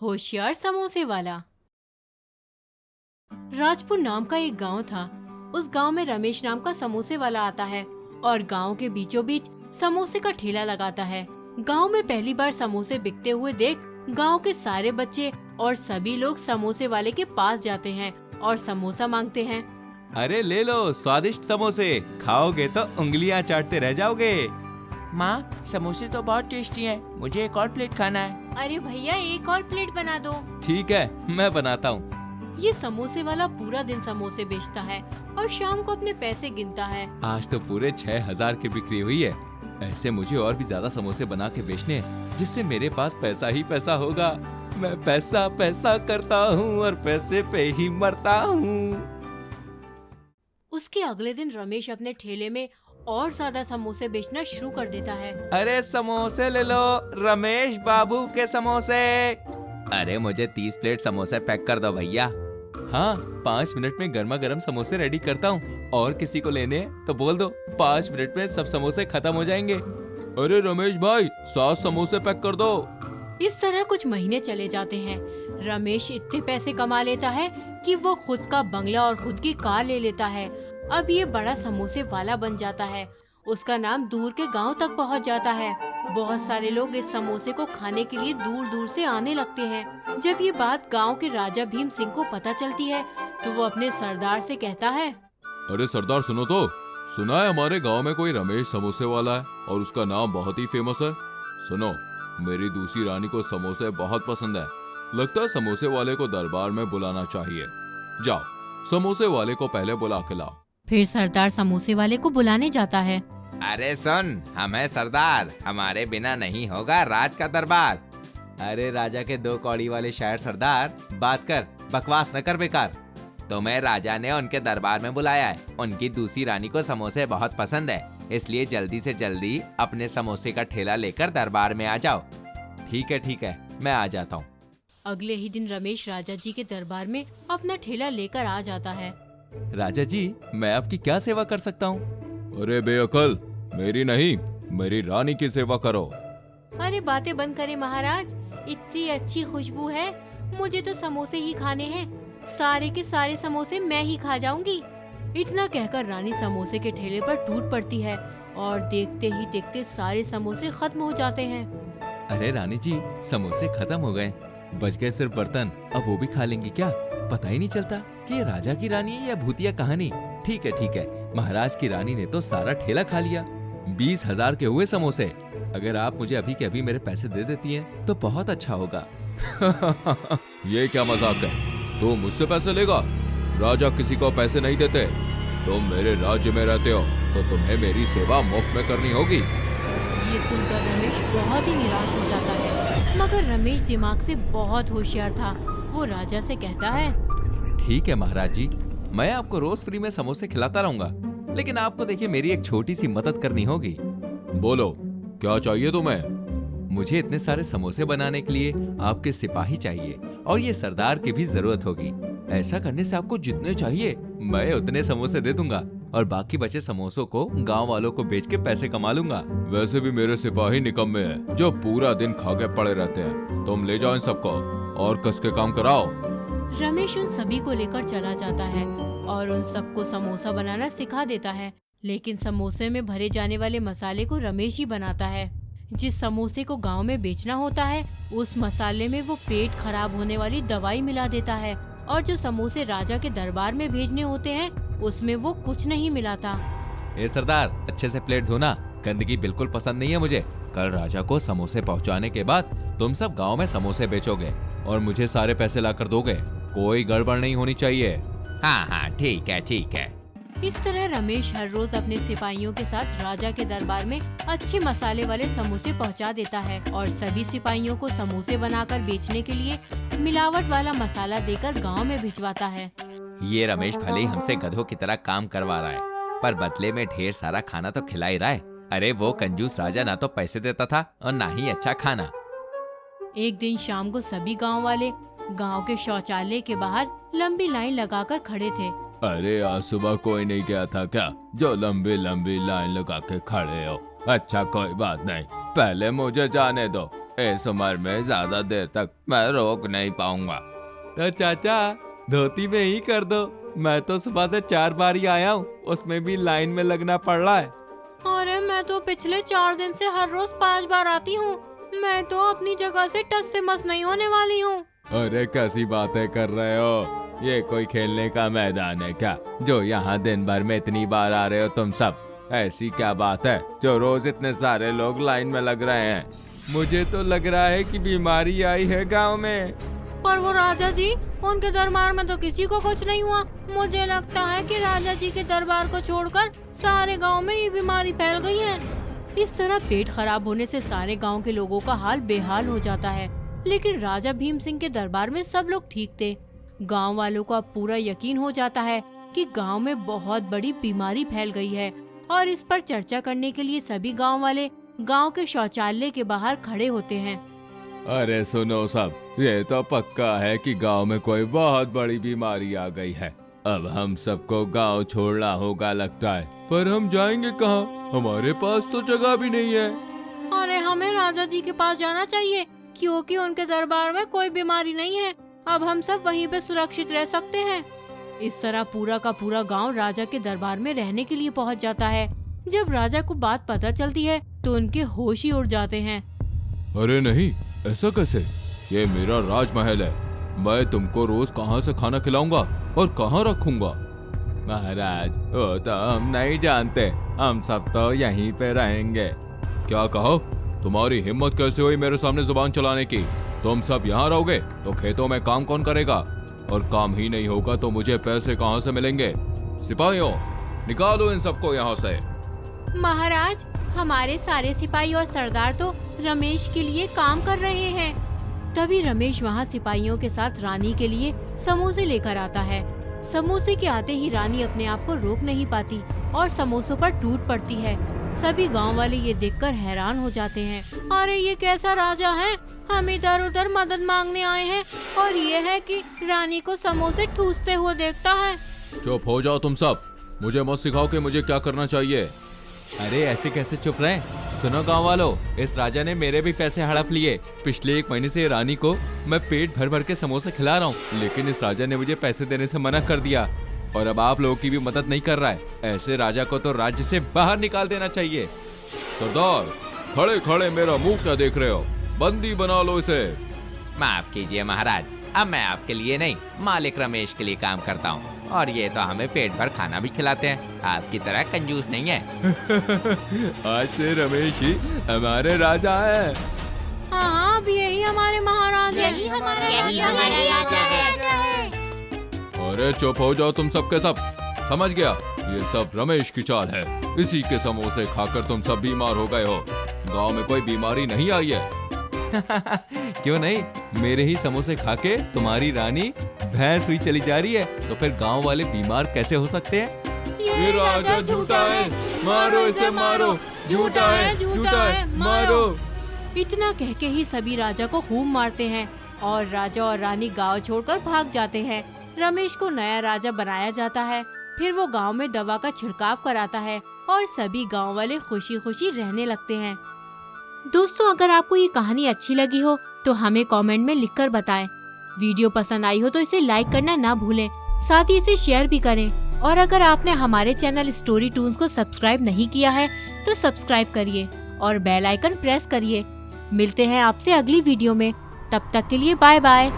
होशियार समोसे वाला। राजपुर नाम का एक गांव था। उस गांव में रमेश नाम का समोसे वाला आता है और गांव के बीचों बीच समोसे का ठेला लगाता है। गांव में पहली बार समोसे बिकते हुए देख गांव के सारे बच्चे और सभी लोग समोसे वाले के पास जाते हैं और समोसा मांगते हैं। अरे ले लो स्वादिष्ट समोसे, खाओगे तो उंगलियां चाटते रह जाओगे। माँ, समोसे तो बहुत टेस्टी हैं, मुझे एक और प्लेट खाना है। अरे भैया एक और प्लेट बना दो। ठीक है, मैं बनाता हूँ। ये समोसे वाला पूरा दिन समोसे बेचता है और शाम को अपने पैसे गिनता है। आज तो पूरे 6000 की बिक्री हुई है। ऐसे मुझे और भी ज्यादा समोसे बना के बेचने हैं, जिससे मेरे पास पैसा ही पैसा होगा। मैं पैसा पैसा करता हूँ और पैसे पे ही मरता हूँ। उसके अगले दिन रमेश अपने ठेले में और ज्यादा समोसे बेचना शुरू कर देता है। अरे समोसे ले लो, रमेश बाबू के समोसे। अरे मुझे 30 प्लेट समोसे पैक कर दो भैया। हाँ, 5 मिनट में गर्मा गर्म समोसे रेडी करता हूँ। और किसी को लेने हैं तो बोल दो, 5 मिनट में सब समोसे खत्म हो जाएंगे। अरे रमेश भाई, 7 समोसे पैक कर दो। इस तरह कुछ महीने चले जाते हैं। रमेश इतने पैसे कमा लेता है कि वो खुद का बंगला और खुद की कार ले लेता है। अब ये बड़ा समोसे वाला बन जाता है। उसका नाम दूर के गांव तक पहुंच जाता है। बहुत सारे लोग इस समोसे को खाने के लिए दूर दूर से आने लगते हैं। जब ये बात गांव के राजा भीम सिंह को पता चलती है तो वो अपने सरदार से कहता है, अरे सरदार सुनो तो, सुना है हमारे गांव में कोई रमेश समोसे वाला है और उसका नाम बहुत ही फेमस है। सुनो, मेरी दूसरी रानी को समोसे बहुत पसंद है। लगता है समोसे वाले को दरबार में बुलाना चाहिए। जाओ, समोसे वाले को पहले बुला के लाओ। फिर सरदार समोसे वाले को बुलाने जाता है। अरे सुन, हम हैं सरदार, हमारे बिना नहीं होगा राज का दरबार। अरे राजा के 2 कौड़ी वाले शायर सरदार, बात कर, बकवास न कर बेकार। तुम्हें राजा ने उनके दरबार में बुलाया है। उनकी दूसरी रानी को समोसे बहुत पसंद है, इसलिए जल्दी से जल्दी अपने समोसे का ठेला लेकर दरबार में आ जाओ। ठीक है, मैं आ जाता हूँ। अगले ही दिन रमेश राजा जी के दरबार में अपना ठेला लेकर आ जाता है। राजा जी, मैं आपकी क्या सेवा कर सकता हूँ? अरे बेअकल, मेरी नहीं, मेरी रानी की सेवा करो। अरे बातें बंद करें महाराज, इतनी अच्छी खुशबू है, मुझे तो समोसे ही खाने हैं। सारे के सारे समोसे मैं ही खा जाऊंगी। इतना कहकर रानी समोसे के ठेले पर टूट पड़ती है और देखते ही देखते सारे समोसे खत्म हो जाते हैं। अरे रानी जी, समोसे खत्म हो गए, बच गए सिर्फ बर्तन। अब वो भी खा लेंगी क्या? पता ही नहीं चलता कि ये राजा की रानी है या भूतिया कहानी। ठीक है, महाराज की रानी ने तो सारा ठेला खा लिया। 20,000 के हुए समोसे। अगर आप मुझे अभी के अभी मेरे पैसे दे देती हैं तो बहुत अच्छा होगा। ये क्या मजाक है? तुम मुझसे पैसे लेगा? राजा किसी को पैसे नहीं देते। तुम मेरे राज्य में रहते हो तो तुम्हें मेरी सेवा मुफ्त में करनी होगी। ये सुनकर रमेश बहुत ही निराश हो जाता है, मगर रमेश दिमाग से बहुत होशियार था। वो राजा से कहता है, ठीक है महाराज जी, मैं आपको रोज फ्री में समोसे खिलाता रहूंगा, लेकिन आपको देखिए मेरी एक छोटी सी मदद करनी होगी। बोलो, क्या चाहिए तुम्हें? मुझे इतने सारे समोसे बनाने के लिए आपके सिपाही चाहिए और ये सरदार की भी जरूरत होगी। ऐसा करने से आपको जितने चाहिए मैं उतने समोसे दे दूंगा और बाकी बचे समोसों को गांव वालों को बेच के पैसे कमा लूंगा। वैसे भी मेरे सिपाही निकम्मे हैं जो पूरा दिन खा के पड़े रहते हैं। तुम ले जाओ इन सबको और कस के काम कराओ। रमेश उन सभी को लेकर चला जाता है और उन सबको समोसा बनाना सिखा देता है। लेकिन समोसे में भरे जाने वाले मसाले को रमेश ही बनाता है। जिस समोसे को गांव में बेचना होता है, उस मसाले में वो पेट खराब होने वाली दवाई मिला देता है और जो समोसे राजा के दरबार में भेजने होते हैं, उसमें वो कुछ नहीं मिलाता। ए सरदार, अच्छे से प्लेट धोना, गंदगी बिल्कुल पसंद नहीं है मुझे। कल राजा को समोसे पहुंचाने के बाद तुम सब गांव में समोसे बेचोगे और मुझे सारे पैसे लाकर दोगे। कोई गड़बड़ नहीं होनी चाहिए। हाँ, ठीक है। इस तरह रमेश हर रोज अपने सिपाहियों के साथ राजा के दरबार में अच्छे मसाले वाले समोसे पहुंचा देता है और सभी सिपाहियों को समोसे बनाकर बेचने के लिए मिलावट वाला मसाला देकर गांव में भिजवाता है। ये रमेश भले ही हमसे गधों की तरह काम करवा रहा है, पर बदले में ढेर सारा खाना तो खिला ही रहा है। अरे वो कंजूस राजा ना तो पैसे देता था और ना ही अच्छा खाना। एक दिन शाम को सभी गांव वाले गांव के शौचालय के बाहर लंबी लाइन लगाकर खड़े थे। अरे आज सुबह कोई नहीं गया था क्या जो लंबी लंबी लाइन लगा के खड़े हो? अच्छा कोई बात नहीं, पहले मुझे जाने दो, इस उम्र में ज्यादा देर तक मैं रोक नहीं पाऊंगा। तो चाचा धोती में ही कर दो, मैं तो सुबह से 4 बार ही आया हूँ, उसमें भी लाइन में लगना पड़ रहा है। अरे मैं तो पिछले 4 दिन से हर रोज 5 बार आती हूँ। मैं तो अपनी जगह से टस से मस नहीं होने वाली हूँ। अरे कैसी बातें कर रहे हो, ये कोई खेलने का मैदान है क्या जो यहाँ दिन भर में इतनी बार आ रहे हो तुम सब? ऐसी क्या बात है जो रोज इतने सारे लोग लाइन में लग रहे हैं? मुझे तो लग रहा है कि बीमारी आई है गांव में। पर वो राजा जी, उनके दरबार में तो किसी को कुछ नहीं हुआ। मुझे लगता है कि राजा जी के दरबार को छोड़कर सारे गांव में ये बीमारी फैल गई है। इस तरह पेट खराब होने से सारे गांव के लोगों का हाल बेहाल हो जाता है। लेकिन राजा भीम सिंह के दरबार में सब लोग ठीक थे। गांव वालों को अब पूरा यकीन हो जाता है कि गांव में बहुत बड़ी बीमारी फैल गई है और इस पर चर्चा करने के लिए सभी गांव वाले गांव के शौचालय के बाहर खड़े होते हैं। अरे सुनो सब, ये तो पक्का है कि गांव में कोई बहुत बड़ी बीमारी आ गई है। अब हम सबको गांव छोड़ना होगा लगता है, पर हम जाएंगे कहाँ? हमारे पास तो जगह भी नहीं है। अरे हमें राजा जी के पास जाना चाहिए क्योंकि उनके दरबार में कोई बीमारी नहीं है। अब हम सब वहीं पे सुरक्षित रह सकते हैं। इस तरह पूरा का पूरा गांव राजा के दरबार में रहने के लिए पहुंच जाता है। जब राजा को बात पता चलती है तो उनके होश ही उड़ जाते हैं। अरे नहीं, ऐसा कैसे? ये मेरा राजमहल है, मैं तुमको रोज कहाँ से खाना खिलाऊंगा और कहाँ रखूंगा? महाराज वो तो हम नहीं जानते, हम सब तो यहीं पे रहेंगे। क्या कहो? तुम्हारी हिम्मत कैसे हुई मेरे सामने जुबान चलाने की? तुम सब यहाँ रहोगे तो खेतों में काम कौन करेगा? और काम ही नहीं होगा तो मुझे पैसे कहाँ से मिलेंगे? सिपाहियों, निकालो इन सबको यहाँ से। महाराज, हमारे सारे सिपाही और सरदार तो रमेश के लिए काम कर रहे हैं। तभी रमेश वहाँ सिपाहियों के साथ रानी के लिए समोसे लेकर आता है। समोसे के आते ही रानी अपने आप को रोक नहीं पाती और समोसों पर टूट पड़ती है। सभी गांव वाले ये देखकर हैरान हो जाते हैं। अरे ये कैसा राजा है, हम इधर उधर मदद मांगने आए हैं और ये है कि रानी को समोसे ठूसते हुए देखता है। चुप हो जाओ तुम सब, मुझे मत सिखाओ कि मुझे क्या करना चाहिए। अरे ऐसे कैसे चुप रहे? सुनो गांव वालों, इस राजा ने मेरे भी पैसे हड़प लिए। पिछले 1 महीने से रानी को मैं पेट भर भर के समोसे खिला रहा हूँ, लेकिन इस राजा ने मुझे पैसे देने से मना कर दिया और अब आप लोगों की भी मदद नहीं कर रहा है। ऐसे राजा को तो राज्य से बाहर निकाल देना चाहिए। सरदार, खड़े खड़े मेरा मुंह क्या देख रहे हो? बंदी बना लो इसे। माफ कीजिए महाराज, अब मैं आपके लिए नहीं मालिक रमेश के लिए काम करता हूँ और ये तो हमें पेट भर खाना भी खिलाते हैं, आपकी तरह कंजूस नहीं है। आज से रमेश ही हमारे राजा है। हाँ, अब यही हमारे महाराज है। यही हमारा राजा है। अरे चुप हो जाओ तुम सब के सब, समझ गया? ये सब रमेश की चाल है। इसी के समोसे खाकर तुम सब बीमार हो गए हो। गांव में कोई बीमारी नहीं आई है। क्यों नहीं, मेरे ही समोसे खाके तुम्हारी रानी भैंस हुई चली जा रही है, तो फिर गांव वाले बीमार कैसे हो सकते हैं? ये राजा झूठा है, मारो इसे मारो। झूठा है, मारो। इतना कह के ही सभी राजा को खूब मारते हैं और राजा और रानी गांव छोड़कर भाग जाते हैं। रमेश को नया राजा बनाया जाता है। फिर वो गांव में दवा का छिड़काव कराता है और सभी गांव वाले खुशी खुशी रहने लगते हैं। दोस्तों, अगर आपको ये कहानी अच्छी लगी हो तो हमें कमेंट में लिखकर बताएं। वीडियो पसंद आई हो तो इसे लाइक करना ना भूलें, साथ ही इसे शेयर भी करें। और अगर आपने हमारे चैनल स्टोरी टून्स को सब्सक्राइब नहीं किया है तो सब्सक्राइब करिए और बेल आइकन प्रेस करिए। मिलते हैं आपसे अगली वीडियो में, तब तक के लिए बाय बाय।